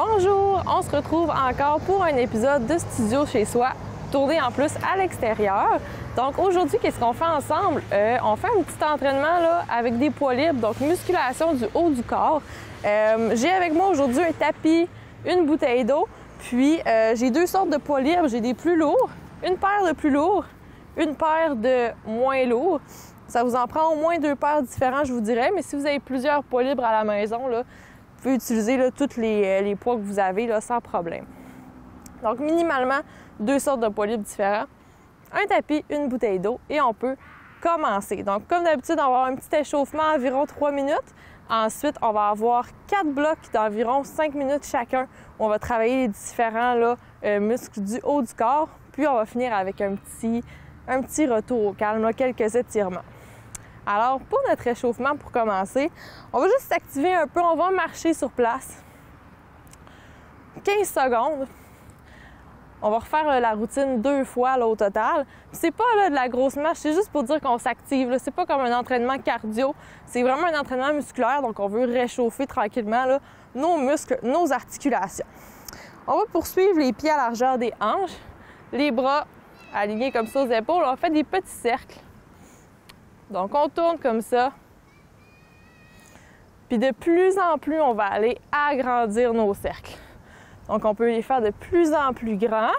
Bonjour, on se retrouve encore pour un épisode de Studio chez soi, tourné en plus à l'extérieur. Donc aujourd'hui, qu'est-ce qu'on fait ensemble? On fait un petit entraînement là, avec des poids libres, donc musculation du haut du corps. J'ai avec moi aujourd'hui un tapis, une bouteille d'eau, puis j'ai deux sortes de poids libres. J'ai des plus lourds, une paire de plus lourds, une paire de moins lourds. Ça vous en prend au moins deux paires différents, je vous dirais, mais si vous avez plusieurs poids libres à la maison, là, vous pouvez utiliser là, tous les poids que vous avez là, sans problème. Donc, minimalement, deux sortes de poids libres différents. Un tapis, une bouteille d'eau et on peut commencer. Donc, comme d'habitude, on va avoir un petit échauffement environ 3 minutes. Ensuite, on va avoir 4 blocs d'environ 5 minutes chacun. On va travailler les différents là, muscles du haut du corps. Puis, on va finir avec un petit retour au calme, là, quelques étirements. Alors, pour notre échauffement, pour commencer, on va juste s'activer un peu. On va marcher sur place. 15 secondes. On va refaire la routine 2 fois là, au total. C'est pas là, de la grosse marche, c'est juste pour dire qu'on s'active. C'est pas comme un entraînement cardio. C'est vraiment un entraînement musculaire. Donc, on veut réchauffer tranquillement là, nos muscles, nos articulations. On va poursuivre les pieds à la largeur des hanches. Les bras alignés comme ça aux épaules. On fait des petits cercles. Donc, on tourne comme ça. Puis de plus en plus, on va aller agrandir nos cercles. Donc, on peut les faire de plus en plus grands.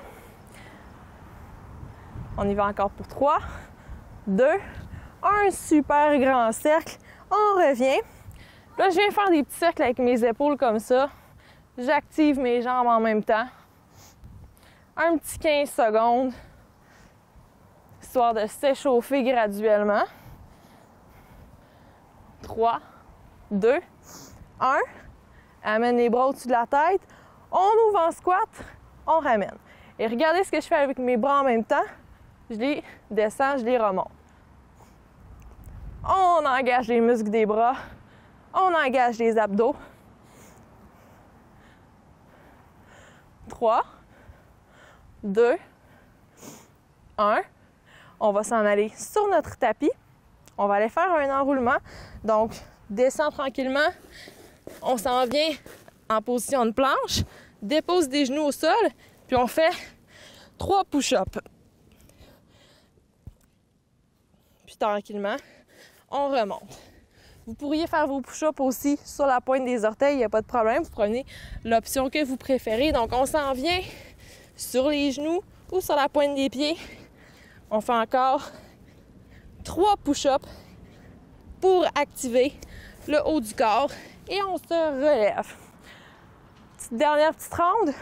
On y va encore pour 3, 2, un super grand cercle. On revient. Là, je viens faire des petits cercles avec mes épaules comme ça. J'active mes jambes en même temps. Un petit 15 secondes, histoire de s'échauffer graduellement. 3, 2, 1. Amène les bras au-dessus de la tête. On ouvre en squat, on ramène. Et regardez ce que je fais avec mes bras en même temps. Je les descends, je les remonte. On engage les muscles des bras. On engage les abdos. 3, 2, 1. On va s'en aller sur notre tapis. On va aller faire un enroulement. Donc, descend tranquillement. On s'en vient en position de planche. Dépose des genoux au sol. Puis on fait 3 push-ups. Puis tranquillement, on remonte. Vous pourriez faire vos push-ups aussi sur la pointe des orteils. Il n'y a pas de problème. Vous prenez l'option que vous préférez. Donc, on s'en vient sur les genoux ou sur la pointe des pieds. On fait encore 3 push-ups pour activer le haut du corps et on se relève. Dernière petite ronde,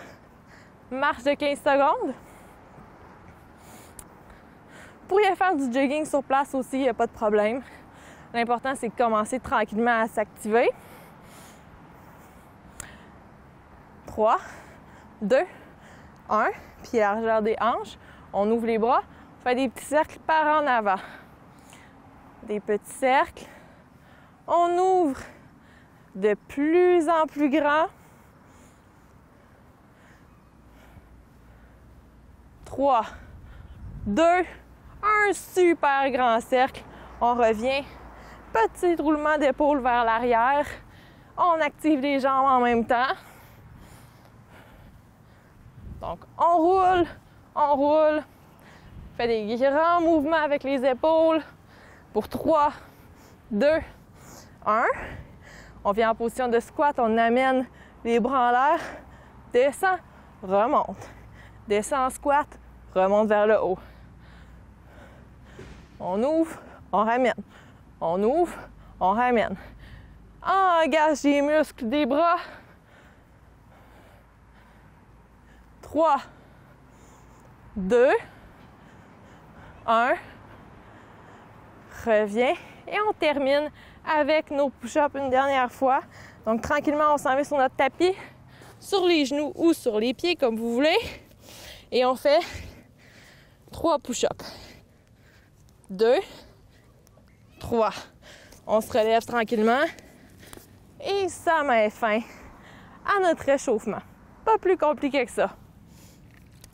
marche de 15 secondes. Vous pourriez faire du jogging sur place aussi, il n'y a pas de problème. L'important, c'est de commencer tranquillement à s'activer. 3, 2, 1, pied à la largeur des hanches. On ouvre les bras, on fait des petits cercles par en avant. Des petits cercles. On ouvre de plus en plus grand. 3, 2, un super grand cercle. On revient. Petit roulement d'épaule vers l'arrière. On active les jambes en même temps. Donc, on roule. On fait des grands mouvements avec les épaules. Pour 3, 2, 1. On vient en position de squat. On amène les bras en l'air. Descend, remonte. Descend en squat, remonte vers le haut. On ouvre, on ramène. On ouvre, on ramène. Engage les muscles des bras. 3, 2, 1. Reviens et on termine avec nos push-ups une dernière fois. Donc, tranquillement, on s'en met sur notre tapis, sur les genoux ou sur les pieds, comme vous voulez. Et on fait 3 push-ups. 2, 3. On se relève tranquillement. Et ça met fin à notre réchauffement. Pas plus compliqué que ça.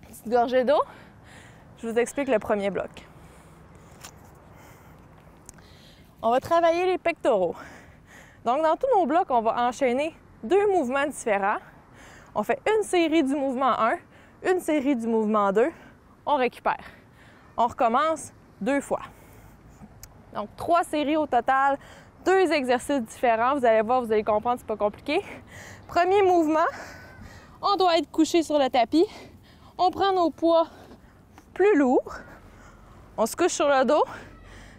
Petite gorgée d'eau. Je vous explique le premier bloc. On va travailler les pectoraux. Donc, dans tous nos blocs, on va enchaîner 2 mouvements différents. On fait une série du mouvement 1, une série du mouvement 2, on récupère. On recommence 2 fois. Donc 3 séries au total, 2 exercices différents. Vous allez voir, vous allez comprendre, c'est pas compliqué. Premier mouvement, on doit être couché sur le tapis. On prend nos poids plus lourds. On se couche sur le dos.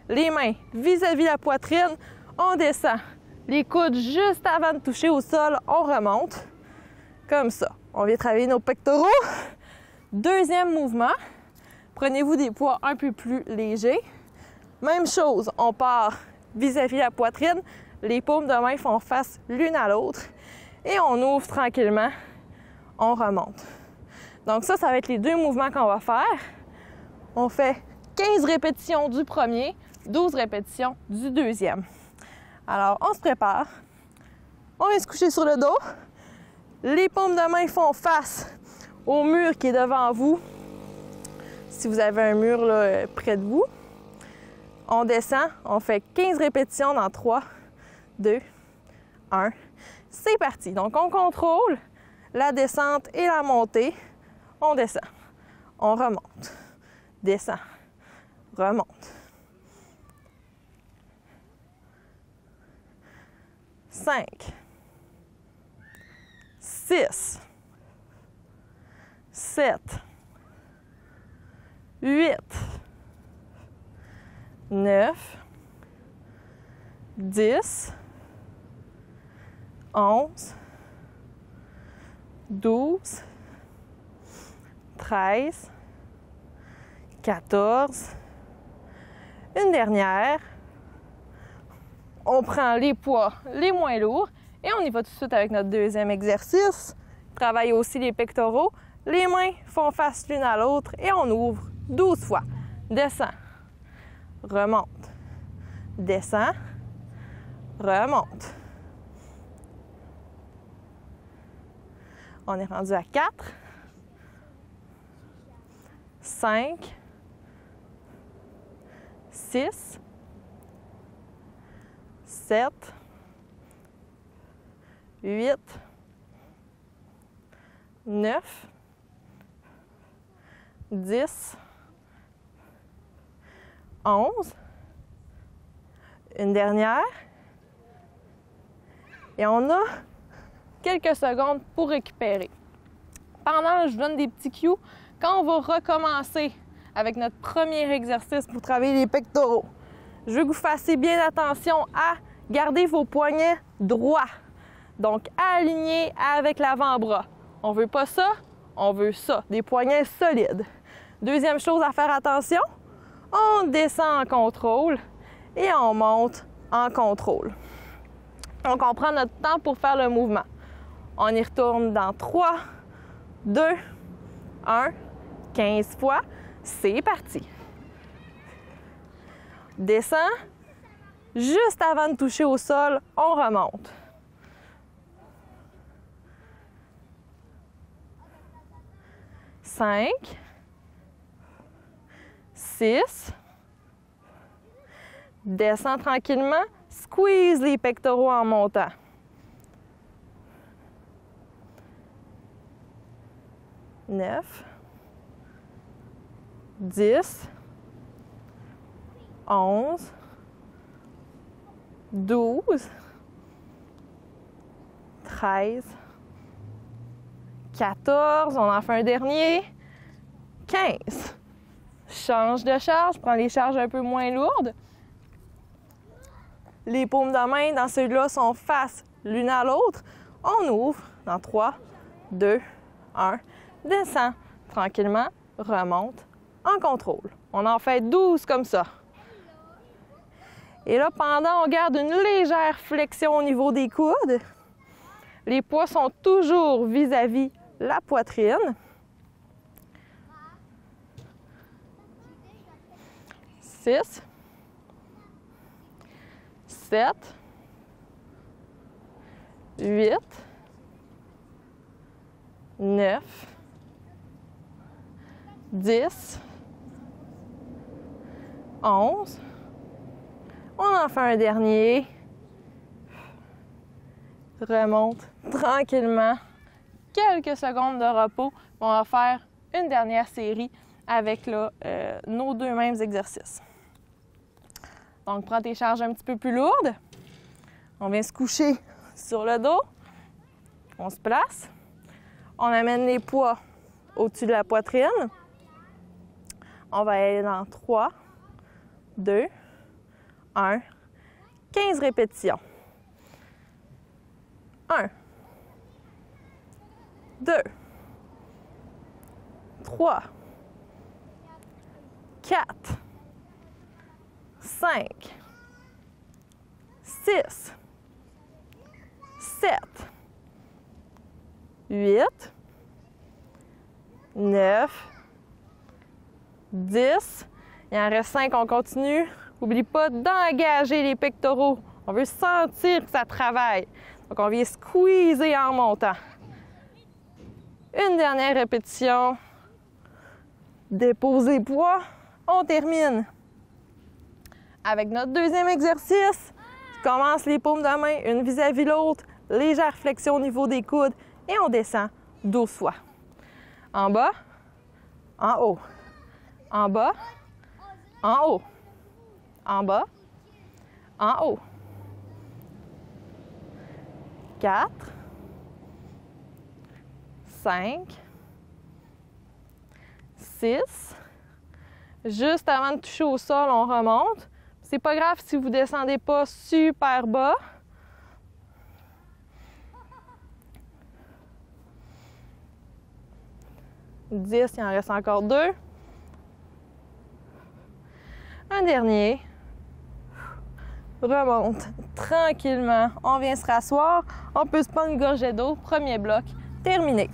Les mains vis-à-vis la poitrine. On descend. Les coudes juste avant de toucher au sol, on remonte. Comme ça. On vient travailler nos pectoraux. Deuxième mouvement. Prenez-vous des poids un peu plus légers. Même chose, on part vis-à-vis la poitrine. Les paumes de main font face l'une à l'autre. Et on ouvre tranquillement. On remonte. Donc ça va être les 2 mouvements qu'on va faire. On fait 15 répétitions du premier, 12 répétitions du deuxième. Alors, on se prépare. On vient se coucher sur le dos. Les paumes de main font face au mur qui est devant vous. Si vous avez un mur là, près de vous. On descend. On fait 15 répétitions dans 3, 2, 1. C'est parti. Donc, on contrôle la descente et la montée. On descend. On remonte. Descend. Remonte. 5, 6, 7, 8, 9, 10, 11, 12, 13, 14, une dernière. On prend les poids les moins lourds et on y va tout de suite avec notre deuxième exercice. Travaille aussi les pectoraux. Les mains font face l'une à l'autre et on ouvre 12 fois. Descend, remonte, descend, remonte. On est rendu à 4, 5, 6, 7, 8, 9, 10, 11, une dernière, et on a quelques secondes pour récupérer. Pendant, je vous donne des petits cues. Quand on va recommencer avec notre premier exercice pour travailler les pectoraux, je veux que vous fassiez bien attention à garder vos poignets droits. Donc, alignés avec l'avant-bras. On veut pas ça, on veut ça. Des poignets solides. Deuxième chose à faire attention, on descend en contrôle et on monte en contrôle. Donc, on prend notre temps pour faire le mouvement. On y retourne dans 3, 2, 1, 15 fois. C'est parti. Descend. Juste avant de toucher au sol, on remonte. Cinq, 6, descend tranquillement, squeeze les pectoraux en montant. 9, 10, 11, 12, 13, 14, on en fait un dernier, 15. Change de charge, prends les charges un peu moins lourdes. Les paumes de main dans ceux-là sont face l'une à l'autre. On ouvre dans 3, 2, 1, descend tranquillement, remonte en contrôle. On en fait 12 comme ça. Et là, pendant, on garde une légère flexion au niveau des coudes. Les poids sont toujours vis-à-vis la poitrine. 6, 7, 8, 9, 10, 11. On en fait un dernier. Remonte tranquillement quelques secondes de repos. On va faire une dernière série avec là, nos deux mêmes exercices. Donc, prends tes charges un petit peu plus lourdes. On vient se coucher sur le dos. On se place. On amène les poids au-dessus de la poitrine. On va aller dans 3, 2, 1, 15 répétitions. 1, 2, 3, 4, 5, 6, 7, 8, 9, 10. Il en reste 5, on continue. N'oublie pas d'engager les pectoraux. On veut sentir que ça travaille. Donc, on vient squeezer en montant. Une dernière répétition. Déposer poids. On termine. Avec notre deuxième exercice, on commence les paumes de main, une vis-à-vis l'autre, légère flexion au niveau des coudes et on descend 12 fois. En bas, en haut, en bas, en haut, en bas, en haut. 4, 5, 6. Juste avant de toucher au sol, on remonte. C'est pas grave si vous descendez pas super bas. « 10, il en reste encore 2. Un dernier. Remonte tranquillement. On vient se rasseoir. On peut se prendre une gorgée d'eau. Premier bloc, terminé.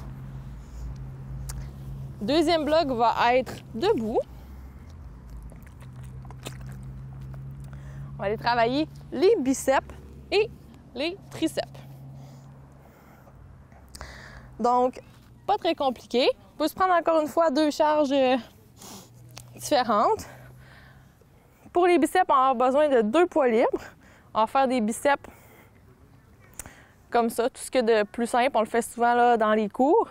Deuxième bloc va être debout. On va aller travailler les biceps et les triceps. Donc, pas très compliqué. On peut se prendre encore une fois 2 charges différentes. Pour les biceps, on va avoir besoin de 2 poids libres. On va faire des biceps comme ça, tout ce que de plus simple. On le fait souvent là, dans les cours.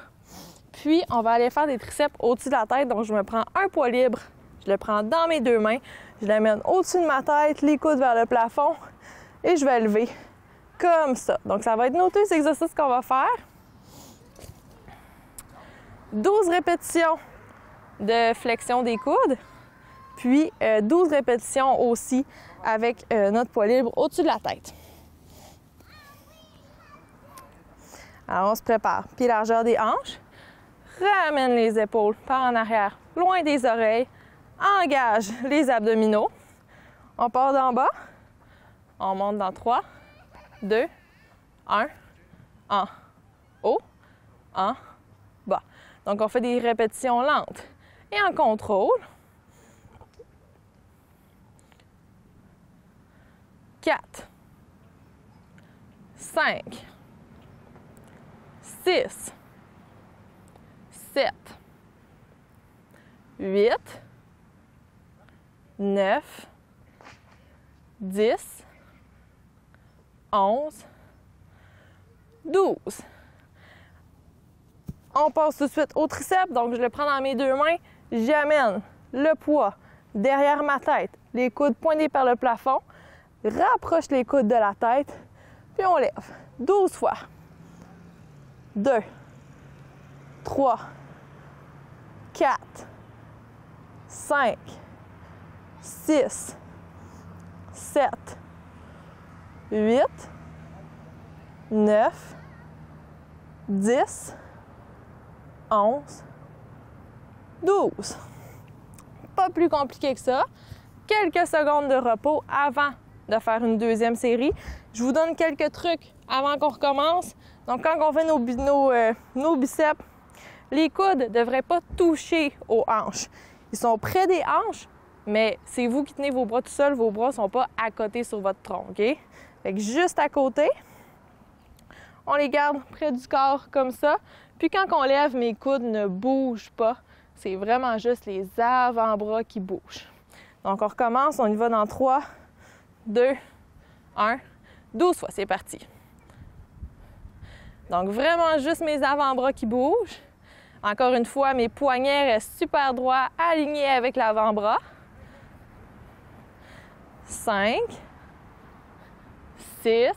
Puis, on va aller faire des triceps au-dessus de la tête. Donc, je me prends un poids libre. Je le prends dans mes 2 mains. Je l'amène au-dessus de ma tête, les coudes vers le plafond. Et je vais lever comme ça. Donc, ça va être nos 2 exercices qu'on va faire. 12 répétitions de flexion des coudes. Puis 12 répétitions aussi avec notre poids libre au-dessus de la tête. Alors, on se prépare. Pied largeur des hanches. Ramène les épaules par en arrière, loin des oreilles. Engage les abdominaux. On part d'en bas. On monte dans 3, 2, 1, en haut, en bas. Donc, on fait des répétitions lentes et en contrôle. 4, 5, 6, 7, 8, 9, 10, 11, 12. On passe tout de suite au triceps, donc je le prends dans mes 2 mains, j'amène le poids derrière ma tête, les coudes pointés par le plafond, rapproche les coudes de la tête, puis on lève 12 fois. 2, 3, 4, 5, 6, 7, 8, 9, 10, 11, 12. Pas plus compliqué que ça. Quelques secondes de repos avant de faire une deuxième série. Je vous donne quelques trucs avant qu'on recommence. Donc, quand on fait nos biceps, les coudes ne devraient pas toucher aux hanches. Ils sont près des hanches, mais c'est vous qui tenez vos bras tout seuls. Vos bras ne sont pas à côté sur votre tronc, OK? Fait que juste à côté, on les garde près du corps comme ça. Puis quand on lève, mes coudes ne bougent pas. C'est vraiment juste les avant-bras qui bougent. Donc, on recommence. On y va dans 3, 2, 1, 12 fois. C'est parti. Donc, vraiment juste mes avant-bras qui bougent. Encore une fois, mes poignets restent super droits, alignés avec l'avant-bras. 5, 6,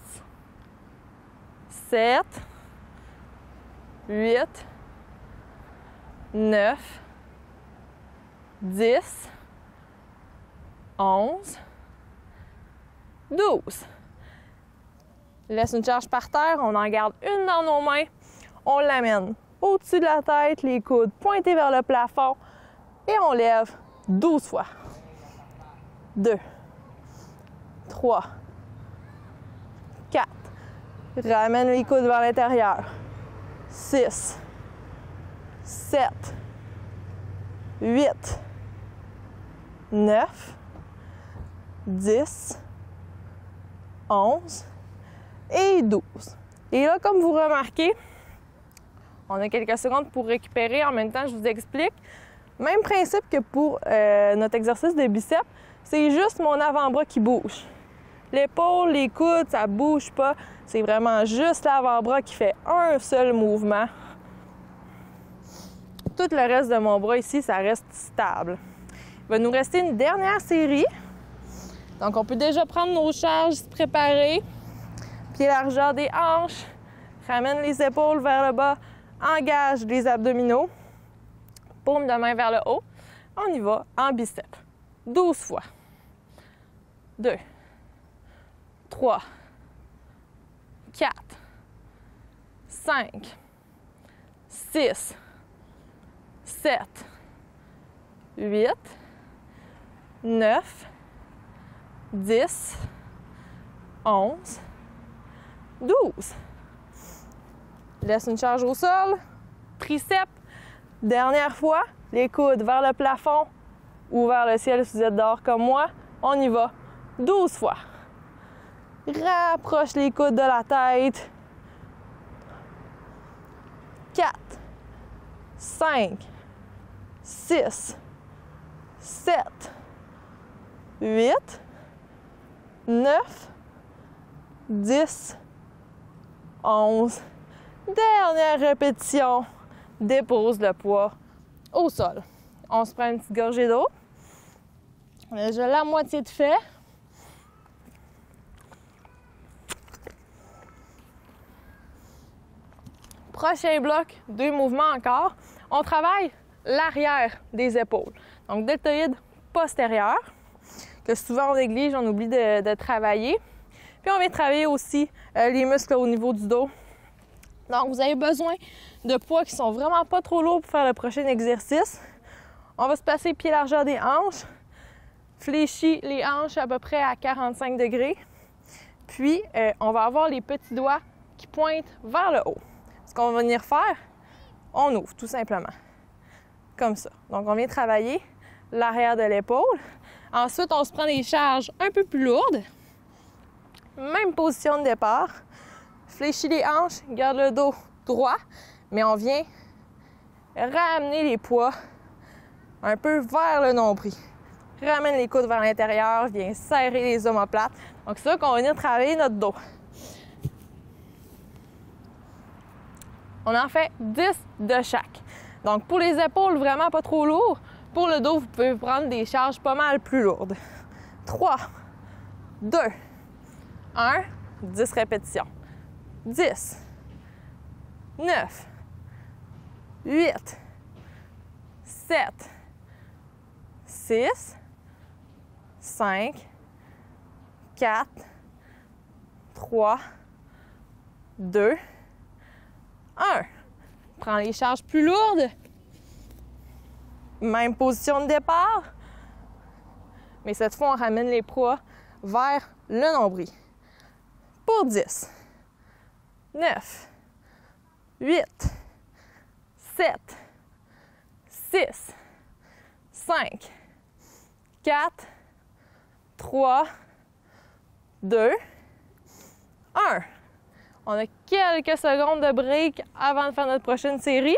7, 8, 9, 10, 11, 12. Laisse une charge par terre, on en garde une dans nos mains, on l'amène au-dessus de la tête, les coudes pointés vers le plafond et on lève 12 fois. 2, 3, 4, ramène les coudes vers l'intérieur. 6, 7, 8, 9, 10, 11 et 12. Et là, comme vous remarquez, on a quelques secondes pour récupérer. En même temps, je vous explique. Même principe que pour notre exercice de biceps, c'est juste mon avant-bras qui bouge. L'épaule, les coudes, ça ne bouge pas. C'est vraiment juste l'avant-bras qui fait un seul mouvement. Tout le reste de mon bras ici, ça reste stable. Il va nous rester une dernière série. Donc, on peut déjà prendre nos charges, se préparer. Pied largeur des hanches. Ramène les épaules vers le bas. Engage les abdominaux. Paume de main vers le haut. On y va en biceps. 12 fois. 2, 3, 4, 5, 6, 7, 8, 9, 10, 11, 12. Laisse une charge au sol. Triceps. Dernière fois. Les coudes vers le plafond ou vers le ciel si vous êtes dehors comme moi. On y va. 12 fois. Rapproche les coudes de la tête. 4, 5, 6, 7, 8, 9, 10, 11. Dernière répétition. Dépose le poids au sol. On se prend une petite gorgée d'eau. Déjà la moitié de fait. Prochain bloc, 2 mouvements encore. On travaille l'arrière des épaules. Donc, deltoïde postérieur, que souvent on néglige, on oublie de travailler. Puis, on vient travailler aussi les muscles au niveau du dos. Donc, vous avez besoin de poids qui sont vraiment pas trop lourds pour faire le prochain exercice. On va se placer pied largeur des hanches. Fléchis les hanches à peu près à 45 degrés. Puis, on va avoir les petits doigts qui pointent vers le haut. Ce qu'on va venir faire, on ouvre tout simplement. Comme ça. Donc, on vient travailler l'arrière de l'épaule. Ensuite, on se prend des charges un peu plus lourdes. Même position de départ. Fléchis les hanches, garde le dos droit, mais on vient ramener les poids un peu vers le nombril. Ramène les coudes vers l'intérieur, viens serrer les omoplates. Donc, c'est ça qu'on va venir travailler notre dos. On en fait 10 de chaque. Donc, pour les épaules, vraiment pas trop lourd. Pour le dos, vous pouvez prendre des charges pas mal plus lourdes. 3, 2, 1, 10 répétitions. 10, 9, 8, 7, 6, 5, 4, 3, 2, 1. Prends les charges plus lourdes. Même position de départ. Mais cette fois, on ramène les poids vers le nombril. Pour 10, 9, 8, 7, 6, 5, 4, 3, 2, 1. On a quelques secondes de break avant de faire notre prochaine série.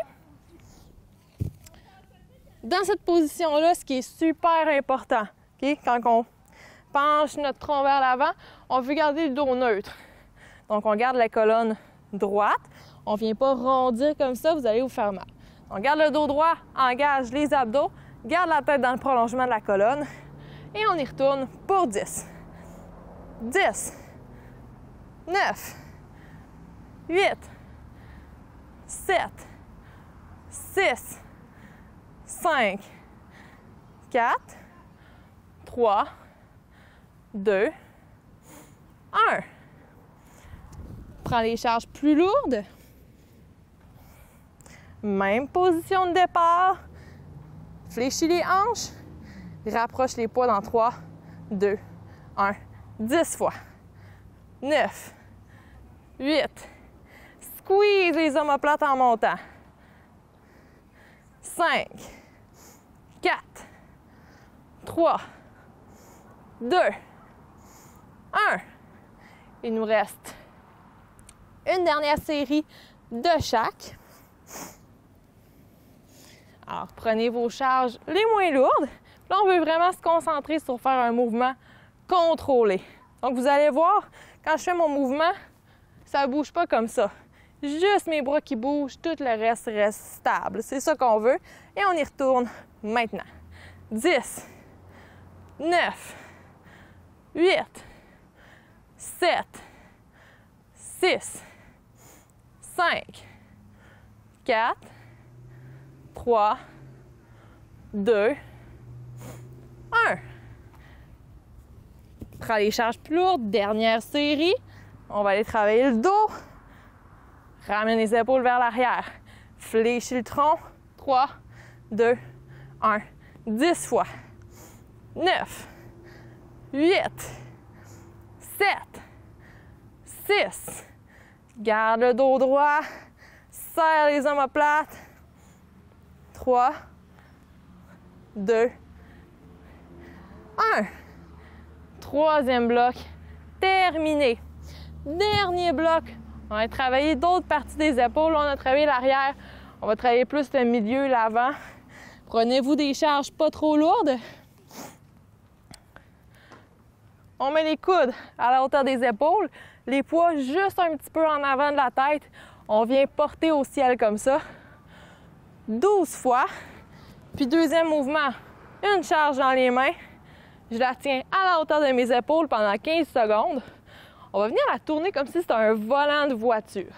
Dans cette position-là, ce qui est super important, okay? Quand on penche notre tronc vers l'avant, on veut garder le dos neutre. Donc, on garde la colonne droite. On ne vient pas rondir comme ça, vous allez vous faire mal. Donc, garde le dos droit, engage les abdos, garde la tête dans le prolongement de la colonne et on y retourne pour 10. 10, 9, 8, 7, 6, 5, 4, 3, 2, 1. Prends les charges plus lourdes. Même position de départ. Fléchis les hanches. Rapproche les poids dans 3, 2, 1. 10 fois. 9, 8. Squeeze les omoplates en montant. 5, 4, 3, 2, 1. Il nous reste une dernière série de chaque. Alors, prenez vos charges les moins lourdes. Là, on veut vraiment se concentrer sur faire un mouvement contrôlé. Donc, vous allez voir, quand je fais mon mouvement, ça ne bouge pas comme ça. Juste mes bras qui bougent, tout le reste reste stable. C'est ça qu'on veut. Et on y retourne maintenant. 10, 9, 8, 7, 6, 5, 4, 3, 2, 1. Prends les charges plus lourdes. Dernière série. On va aller travailler le dos. Ramène les épaules vers l'arrière. Fléchis le tronc. 3, 2, 1. 10 fois. 9, 8, 7, 6. Garde le dos droit. Serre les omoplates. 3, 2, 1. Troisième bloc. Terminé. Dernier bloc. On va travailler d'autres parties des épaules. Là, on a travaillé l'arrière. On va travailler plus le milieu, l'avant. Prenez-vous des charges pas trop lourdes. On met les coudes à la hauteur des épaules. Les poids juste un petit peu en avant de la tête. On vient porter au ciel comme ça. 12 fois. Puis deuxième mouvement, une charge dans les mains. Je la tiens à la hauteur de mes épaules pendant 15 secondes. On va venir la tourner comme si c'était un volant de voiture.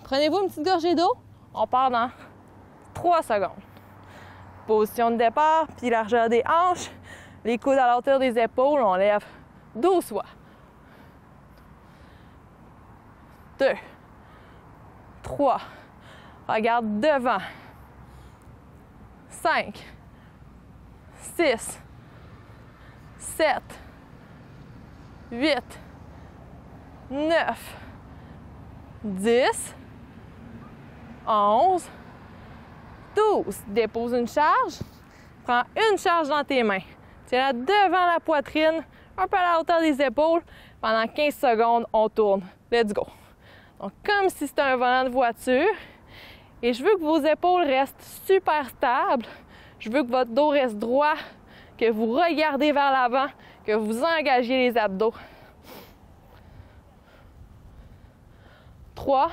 Prenez-vous une petite gorgée d'eau. On part dans 3 secondes. Position de départ, puis largeur des hanches. Les coudes à la hauteur des épaules, on lève 12 fois. 2, 3, regarde devant. 5, 6, 7, 8, 9, 10, 11, 12. Dépose une charge. Prends une charge dans tes mains. Tiens-la devant la poitrine, un peu à la hauteur des épaules. Pendant 15 secondes, on tourne. Let's go. Donc, comme si c'était un volant de voiture. Et je veux que vos épaules restent super stables. Je veux que votre dos reste droit, que vous regardez vers l'avant, que vous engagiez les abdos. 3,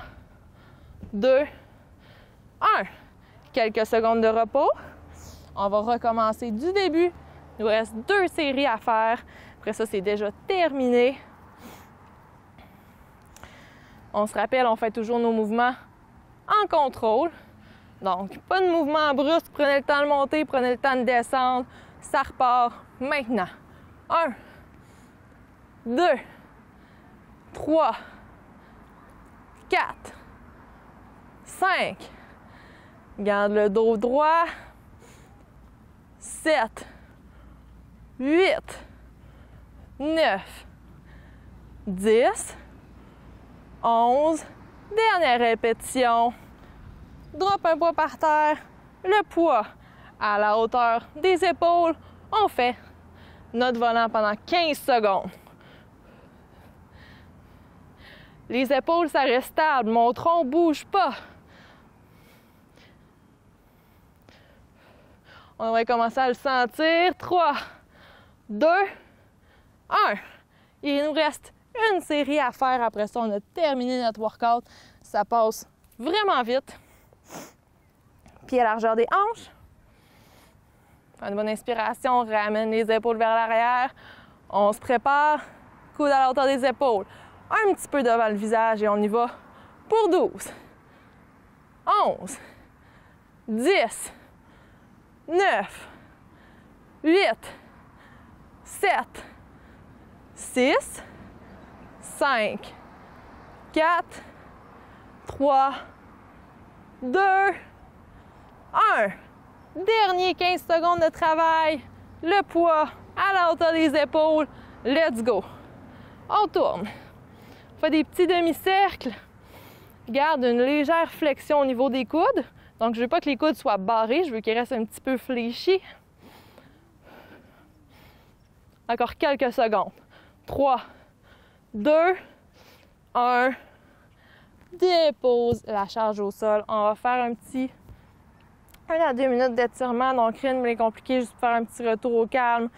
2, 1. Quelques secondes de repos. On va recommencer du début. Il nous reste 2 séries à faire. Après ça, c'est déjà terminé. On se rappelle, on fait toujours nos mouvements en contrôle. Donc, pas de mouvement brusque. Prenez le temps de monter, prenez le temps de descendre. Ça repart maintenant. 1, 2, 3, 4, 5. Garde le dos droit. 7, 8, 9, 10, 11. Dernière répétition. Drop un poids par terre. Le poids à la hauteur des épaules. On fait notre volant pendant 15 secondes. Les épaules, ça reste stable. Mon tronc ne bouge pas. On va commencer à le sentir. 3, 2, 1. Il nous reste une série à faire. Après ça, on a terminé notre workout. Ça passe vraiment vite. Pieds à largeur des hanches. Faire une bonne inspiration, ramène les épaules vers l'arrière. On se prépare, coude à la hauteur des épaules. Un petit peu devant le visage et on y va pour 12, 11, 10, 9, 8, 7, 6, 5, 4, 3, 2, 1. Dernier 15 secondes de travail. Le poids à la hauteur des épaules. Let's go. On tourne. On fait des petits demi-cercles. Garde une légère flexion au niveau des coudes. Donc, je ne veux pas que les coudes soient barrés. Je veux qu'ils restent un petit peu fléchis. Encore quelques secondes. 3, 2, 1. Dépose la charge au sol. On va faire un petit 1 à 2 minutes d'étirement. Donc, rien de bien compliqué, juste pour faire un petit retour au calme.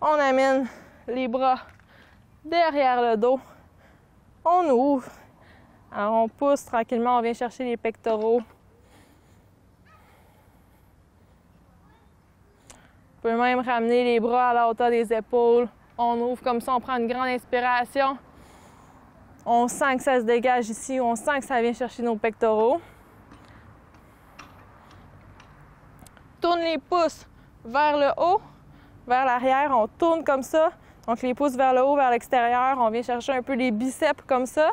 On amène les bras derrière le dos. On ouvre. Alors, on pousse tranquillement. On vient chercher les pectoraux. On peut même ramener les bras à la hauteur des épaules. On ouvre comme ça. On prend une grande inspiration. On sent que ça se dégage ici. On sent que ça vient chercher nos pectoraux. Tourne les pouces vers le haut, vers l'arrière. On tourne comme ça. Donc, les pouces vers le haut, vers l'extérieur. On vient chercher un peu les biceps comme ça.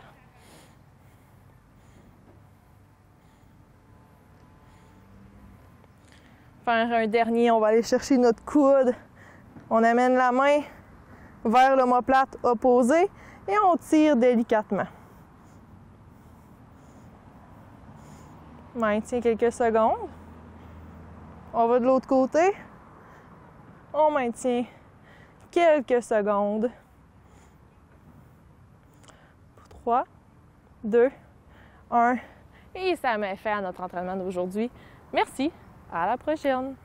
Faire un dernier. On va aller chercher notre coude. On amène la main vers l'omoplate opposé et on tire délicatement. Maintient quelques secondes. On va de l'autre côté. On maintient quelques secondes. 3, 2, 1. Et ça met fin à notre entraînement d'aujourd'hui. Merci. À la prochaine.